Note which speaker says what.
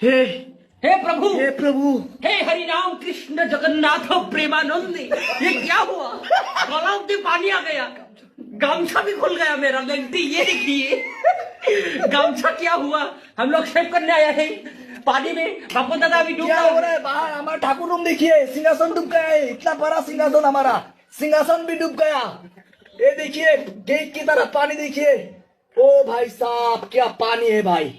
Speaker 1: हे
Speaker 2: हे प्रभु,
Speaker 1: हे प्रभु,
Speaker 2: हे हरि राम कृष्ण जगन्नाथ प्रेमानंद, ये क्या हुआ? गला में पानी आ गया, गामछा भी खुल गया मेरा। लेंटी ये देखिए गामछा क्या हुआ। हम लोग शेव करने आया है पानी में, बापू दादा अभी डूब
Speaker 1: क्या हो रहा है बाहर? हमारा ठाकुर रूम देखिए, सिंहासन डूब गया है। इतना बड़ा सिंहासन, हमारा सिंहासन भी डूब गया। ये देखिए गेट की तरफ पानी देखिए। ओ भाई साहब, क्या पानी है भाई।